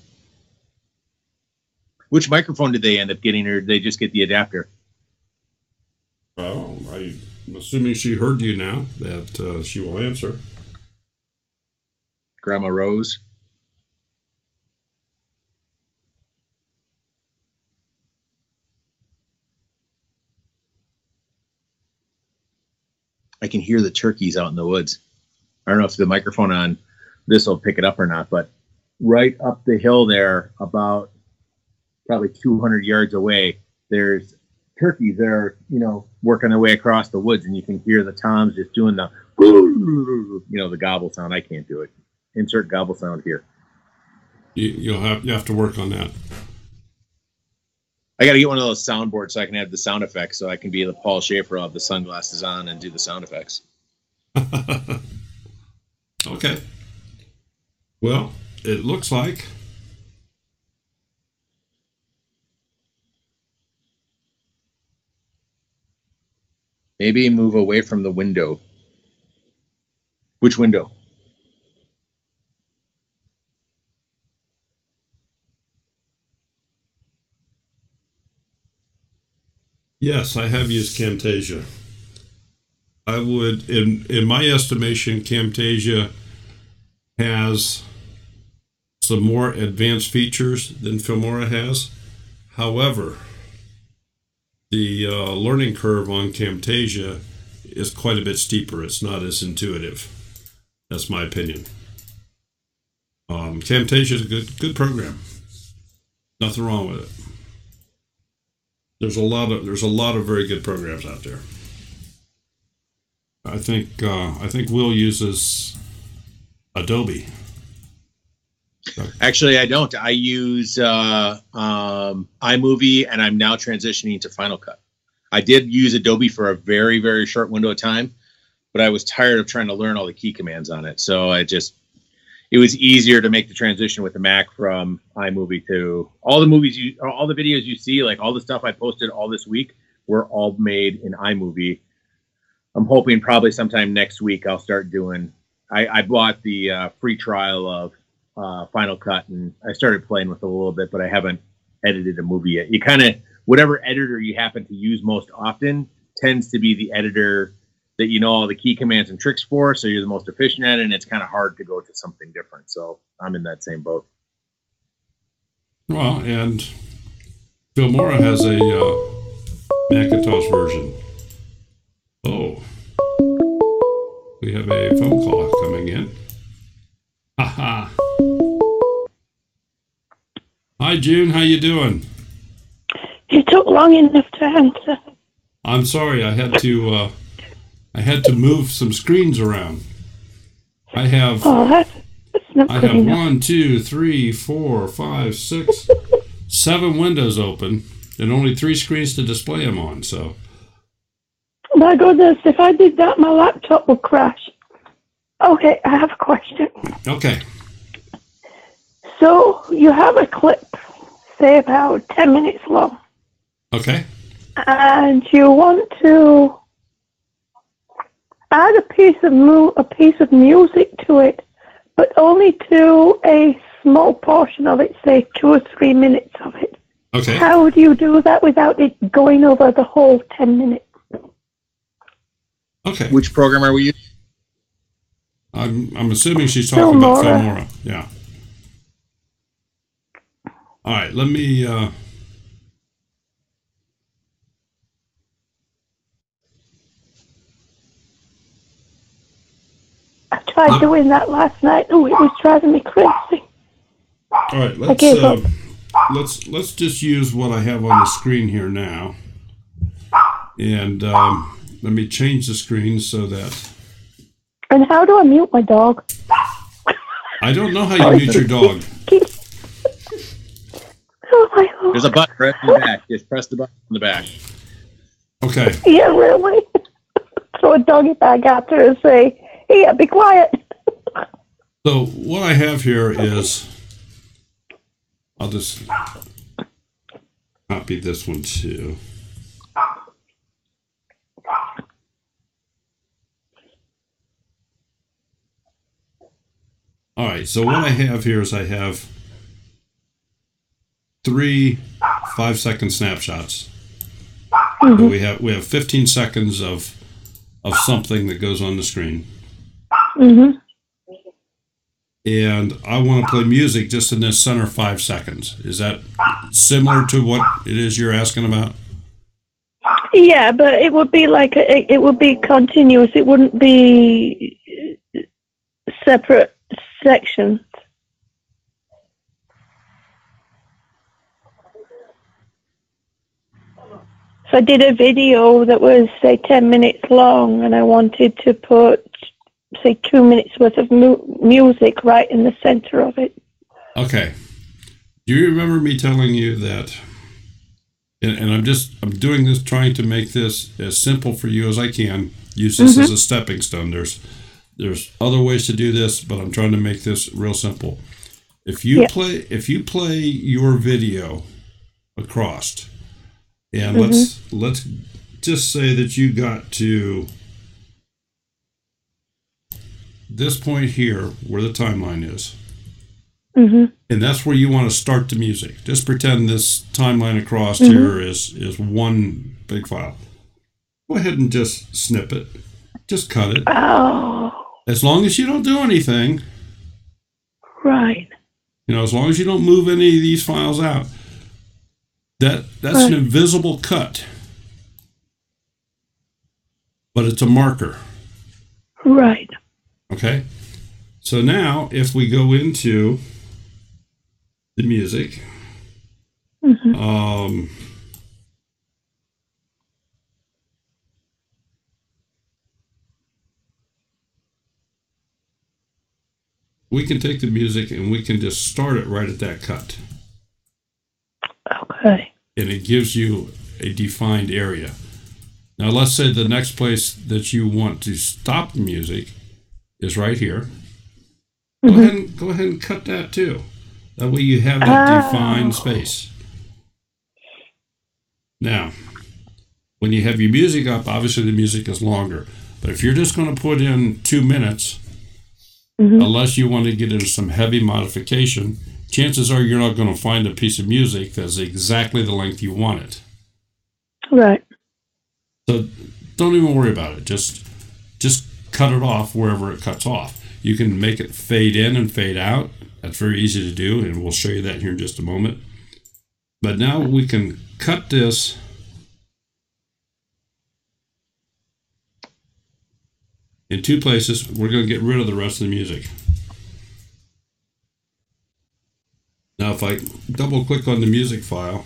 Which microphone did they end up getting, or did they just get the adapter? Well, I'm assuming she heard you now, that she will answer. Grandma Rose. I can hear the turkeys out in the woods. I don't know if the microphone on this will pick it up or not, but right up the hill there, about probably 200 yards away, there's turkeys that are, working their way across the woods, and you can hear the toms just doing the, the gobble sound. I can't do it. Insert gobble sound here. You have to work on that. I got to get one of those soundboards so I can have the sound effects, so I can be the Paul Schaefer of the sunglasses on and do the sound effects. Okay. Well, it looks like maybe move away from the window. Which window? yes, I have used Camtasia. I would, in my estimation, Camtasia has some more advanced features than Filmora has. However, the learning curve on Camtasia is quite a bit steeper. It's not as intuitive. That's my opinion. Camtasia is a good program. Nothing wrong with it. There's a lot of very good programs out there. I think Will uses Adobe. Actually, I don't. I use iMovie, and I'm now transitioning to Final Cut. I did use Adobe for a very, very short window of time, but I was tired of trying to learn all the key commands on it. So it was easier to make the transition with the Mac from iMovie to all the videos you see, like all the stuff I posted all this week were all made in iMovie. I'm hoping probably sometime next week I'll start doing. I bought the free trial of Final Cut, and I started playing with it a little bit, but I haven't edited a movie yet. You kind of, whatever editor you happen to use most often tends to be the editor that you know all the key commands and tricks for, so you're the most efficient at it, and it's kind of hard to go to something different. So I'm in that same boat. Well, and Filmora has a Macintosh version. Oh, we have a phone call coming in. Haha. Hi, June. How you doing? You took long enough to answer. I'm sorry. I had to move some screens around. I have. Oh, that's not I good have enough. 1, 2, 3, 4, 5, 6, 7 windows open, and only 3 screens to display them on. So. My goodness, if I did that, my laptop would crash. Okay, I have a question. Okay. So, you have a clip, say about 10 minutes long, Okay. and you want to add a piece of music to it, but only to a small portion of it, say 2 or 3 minutes of it. Okay. How would you do that without it going over the whole 10 minutes? Okay. Which program are we using? I'm assuming she's talking about Filmora. Yeah. All right. Let me. I tried doing that last night. Oh, it was driving me crazy. All right. Let's just use what I have on the screen here now, and let me change the screen so that. And how do I mute my dog? I don't know how you mute your dog. Oh my God. There's a button right in the back. Just press the button in the back. Okay. Yeah, really? Throw a doggy bag after and say, "Here, be quiet." So what I have here is, I'll just copy this one too. All right, so what I have here is I have 3 5-second snapshots. Mm-hmm. We have 15 seconds of something that goes on the screen. Mm-hmm. And I want to play music just in this center 5 seconds. Is that similar to what it is you're asking about? Yeah, but it would be like it would be continuous. It wouldn't be separate sections. If I did a video that was, say, 10 minutes long and I wanted to put, say, 2 minutes worth of music right in the center of it. Okay. Do you remember me telling you that, and I'm doing this, trying to make this as simple for you as I can, use this as a stepping stone. There's other ways to do this, but I'm trying to make this real simple. If you play your video across, and let's just say that you got to this point here where the timeline is. And that's where you want to start the music. Just pretend this timeline across here is one big file. Go ahead and just snip it. Just cut it. Oh. As long as you don't do anything. Right. You know, as long as you don't move any of these files out. That's an invisible cut. But it's a marker. Right. Okay? So now, if we go into the music, we can take the music and we can just start it right at that cut. Okay. And it gives you a defined area. Now, let's say the next place that you want to stop the music is right here. Go ahead and cut that too. That way you have that defined space. Now, when you have your music up, obviously the music is longer. But if you're just going to put in 2 minutes, unless you want to get into some heavy modification, chances are you're not going to find a piece of music that's exactly the length you want it. Right. So don't even worry about it. Just cut it off wherever it cuts off. You can make it fade in and fade out. That's very easy to do, and we'll show you that here in just a moment. But now we can cut this in two places. We're going to get rid of the rest of the music. Now, if I double click on the music file,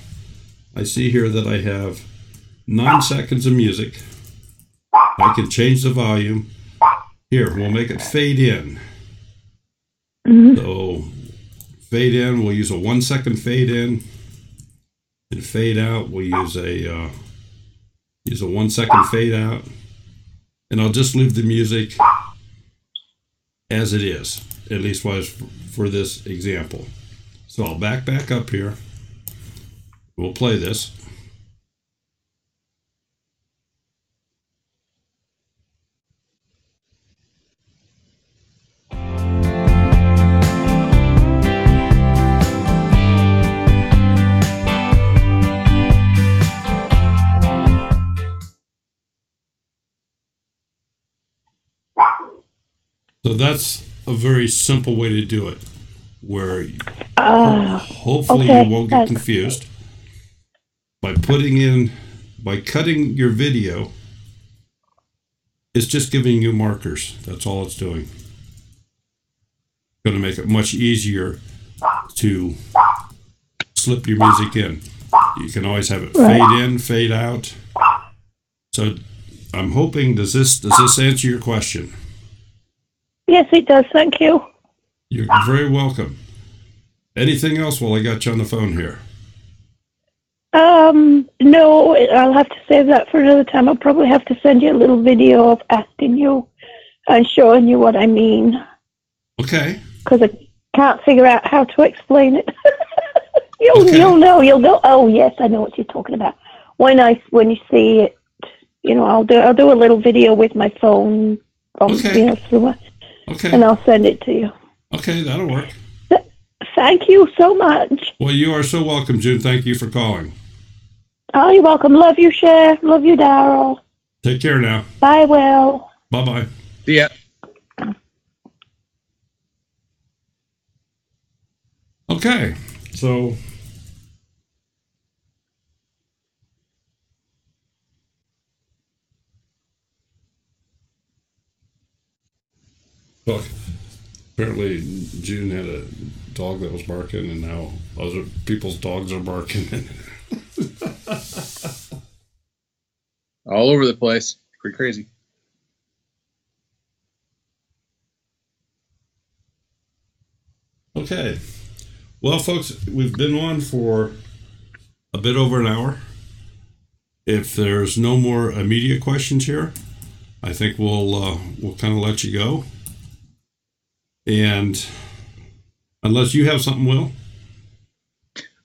I see here that I have 9 seconds of music. I can change the volume. Here, we'll make it fade in. Mm-hmm. So, fade in, we'll use a 1 second fade in. And fade out, we'll use a 1 second fade out. And I'll just leave the music as it is, at least was for this example. So I'll back up here. We'll play this. So that's a very simple way to do it, where hopefully okay. You won't get confused. By cutting your video, it's just giving you markers. That's all it's doing. Going to make it much easier to slip your music in. You can always have it fade in, fade out. So I'm hoping, does this answer your question? Yes, it does. Thank you. You're very welcome. Anything else while I got you on the phone here? No, I'll have to save that for another time. I'll probably have to send you a little video of asking you and showing you what I mean. Okay. Because I can't figure out how to explain it. You'll know. You'll go, oh, yes, I know what you're talking about. When you see it, I'll do a little video with my phone through it. Okay. And I'll send it to you. Okay, that'll work. Thank you so much. Well, you are so welcome, June. Thank you for calling. Oh, you're welcome. Love you, Cher. Love you, Daryl. Take care now. Bye, Will. Bye-bye. See ya. Okay, so look, apparently June had a dog that was barking, and now other people's dogs are barking. All over the place. Pretty crazy. Okay. Well, folks, we've been on for a bit over an hour. If there's no more immediate questions here, I think we'll kind of let you go. And unless you have something, Will?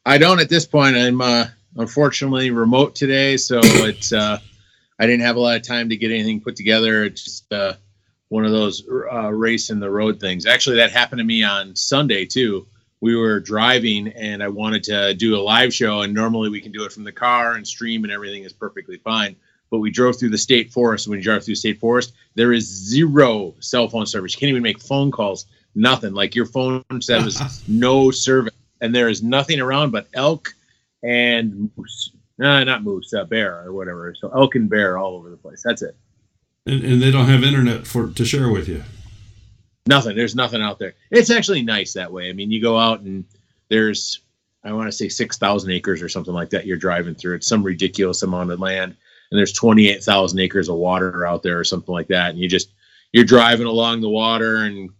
I don't at this point. I'm unfortunately remote today, so it's I didn't have a lot of time to get anything put together. It's just one of those race in the road things. Actually, that happened to me on Sunday too. We were driving and I wanted to do a live show, and normally we can do it from the car and stream and everything is perfectly fine. But we drove through the state forest. When you drive through state forest, there is zero cell phone service. You can't even make phone calls, nothing. Like your phone has no service, and there is nothing around but elk and moose. Not moose, bear or whatever. So elk and bear all over the place. That's it. And they don't have internet to share with you. Nothing. There's nothing out there. It's actually nice that way. I mean, you go out and there's, I want to say 6,000 acres or something like that you're driving through. It's some ridiculous amount of land. And there's 28,000 acres of water out there or something like that. And you're driving along the water and,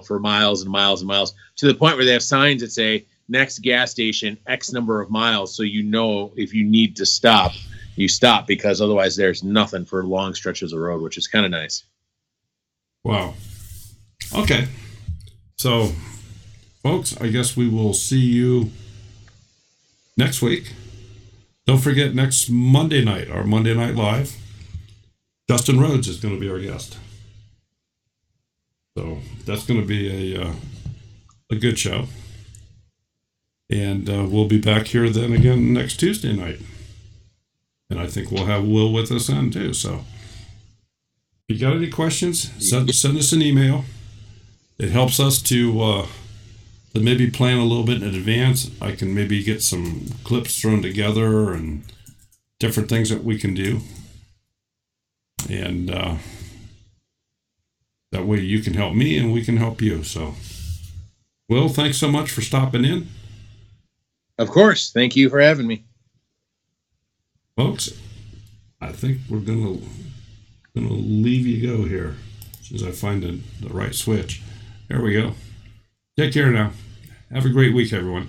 for miles and miles and miles, to the point where they have signs that say next gas station, X number of miles. So if you need to stop, you stop, because otherwise there's nothing for long stretches of road, which is kind of nice. Wow. Okay. So, folks, I guess we will see you next week. Don't forget, next Monday night, our Monday Night Live, Justin Rhodes is going to be our guest. So that's going to be a good show. And we'll be back here then again next Tuesday night. And I think we'll have Will with us then too. So if you got any questions, send us an email. It helps us to maybe plan a little bit in advance. I can maybe get some clips thrown together and different things that we can do. And that way you can help me and we can help you. So, Will, thanks so much for stopping in. Of course. Thank you for having me. Folks, I think we're gonna leave you go here as soon as I find the right switch. There we go. Take care now. Have a great week, everyone.